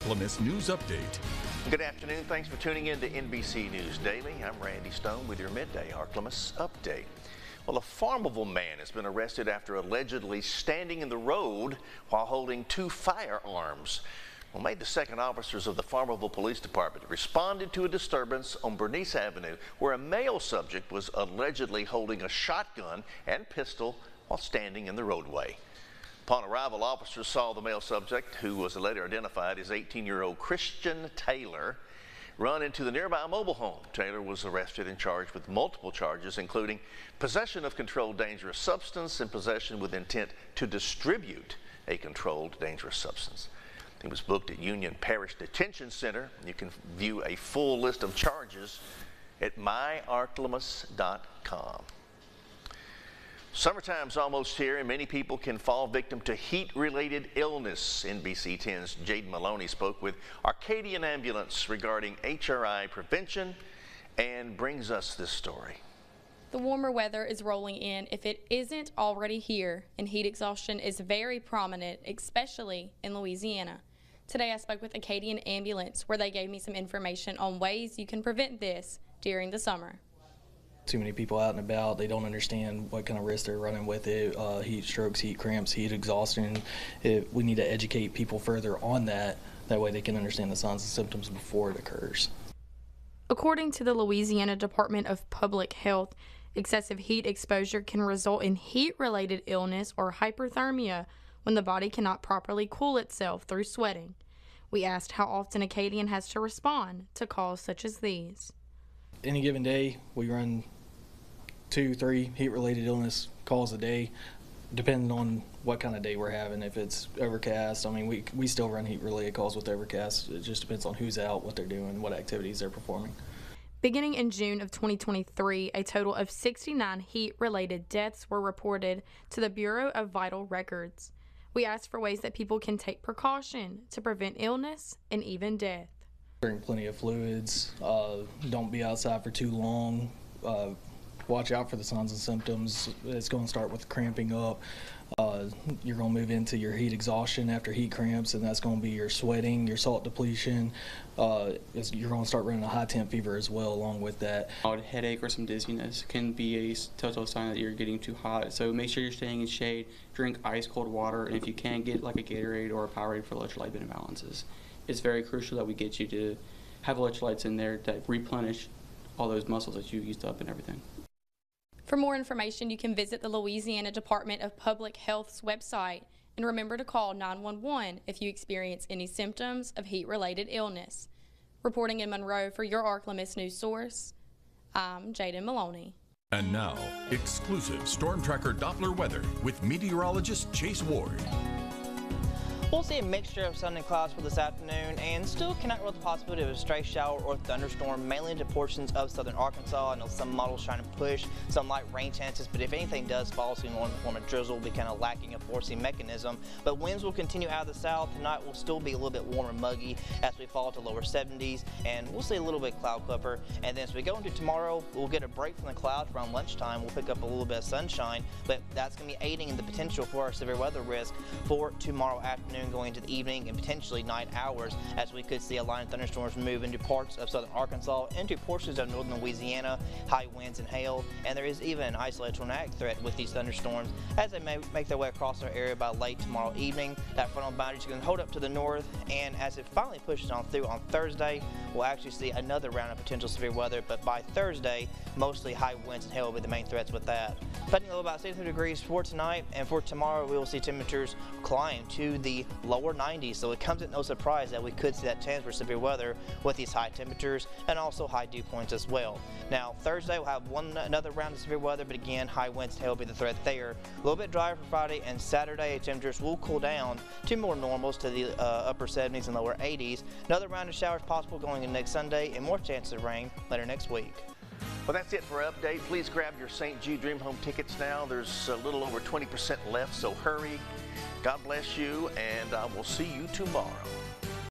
Ark-La-Miss News Update. Good afternoon. Thanks for tuning in to NBC News Daily. I'm Randy Stone with your Midday Ark-La-Miss Update. Well, a Farmville man has been arrested after allegedly standing in the road while holding two firearms. Well, May the 2nd, officers of the Farmville Police Department responded to a disturbance on Bernice Avenue where a male subject was allegedly holding a shotgun and pistol while standing in the roadway. Upon arrival, officers saw the male subject, who was later identified as 18-year-old Christian Taylor, run into the nearby mobile home. Taylor was arrested and charged with multiple charges, including possession of controlled dangerous substance and possession with intent to distribute a controlled dangerous substance. He was booked at Union Parish Detention Center. You can view a full list of charges at myarklamis.com. Summertime's almost here, and many people can fall victim to heat-related illness. NBC 10's Jaden Maloney spoke with Arcadian Ambulance regarding HRI prevention and brings us this story. The warmer weather is rolling in if it isn't already here, and heat exhaustion is very prominent, especially in Louisiana. Today I spoke with Acadian Ambulance, where they gave me some information on ways you can prevent this during the summer. Too many people out and about, they don't understand what kind of risk they're running with it, heat strokes, heat cramps, heat exhaustion. We need to educate people further on that way they can understand the signs and symptoms before it occurs. According to the Louisiana Department of Public Health, excessive heat exposure can result in heat-related illness or hyperthermia when the body cannot properly cool itself through sweating. We asked how often Acadian has to respond to calls such as these. Any given day, we run 2-3 heat-related illness calls a day, depending on what kind of day we're having. If it's overcast, I mean, we still run heat-related calls with overcast. It just depends on who's out, what they're doing, what activities they're performing. Beginning in June of 2023, a total of 69 heat-related deaths were reported to the Bureau of Vital Records. We asked for ways that people can take precaution to prevent illness and even death. Drink plenty of fluids, don't be outside for too long, watch out for the signs and symptoms. It's going to start with cramping up. You're going to move into your heat exhaustion after heat cramps, and that's going to be your sweating, your salt depletion. You're going to start running a high temp fever as well along with that. A headache or some dizziness can be a telltale sign that you're getting too hot, so make sure you're staying in shade, drink ice cold water, and if you can, get like a Gatorade or a Powerade for electrolyte imbalances. It's very crucial that we get you to have electrolytes in there to replenish all those muscles that you used up and everything. For more information, you can visit the Louisiana Department of Public Health's website, and remember to call 911 if you experience any symptoms of heat-related illness. Reporting in Monroe for your Ark-La-Miss News Source, I'm Jaden Maloney. And now, exclusive Storm Tracker Doppler weather with meteorologist Chase Ward. We'll see a mixture of sun and clouds for this afternoon and still cannot rule the possibility of a stray shower or thunderstorm, mainly into portions of southern Arkansas. I know some models trying to push some light rain chances, but if anything does fall, so in the form of drizzle, will be kind of lacking a forcing mechanism. But winds will continue out of the south. Tonight will still be a little bit warm and muggy as we fall to lower 70s, and we'll see a little bit cloud cover. And then as we go into tomorrow, we'll get a break from the clouds around lunchtime. We'll pick up a little bit of sunshine, but that's going to be aiding in the potential for our severe weather risk for tomorrow afternoon, going into the evening and potentially night hours, as we could see a line of thunderstorms move into parts of southern Arkansas, into portions of northern Louisiana, high winds and hail, and there is even an isolated tornadic threat with these thunderstorms as they may make their way across our area by late tomorrow evening. That frontal boundary is going to hold up to the north, and as it finally pushes on through on Thursday, we'll actually see another round of potential severe weather, but by Thursday, mostly high winds and hail will be the main threats with that. Expecting a little about 63 degrees for tonight, and for tomorrow we will see temperatures climb to the lower 90s, so it comes at no surprise that we could see that chance for severe weather with these high temperatures and also high dew points as well. Now Thursday we'll have another round of severe weather, but again high winds and hail will be the threat there. A little bit drier for Friday, and Saturday temperatures will cool down to more normals to the upper 70s and lower 80s. Another round of showers possible going into next Sunday, and more chances of rain later next week. Well, that's it for our update. Please grab your St. Jude Dream Home tickets now. There's a little over 20% left, so hurry. God bless you, and I will see you tomorrow.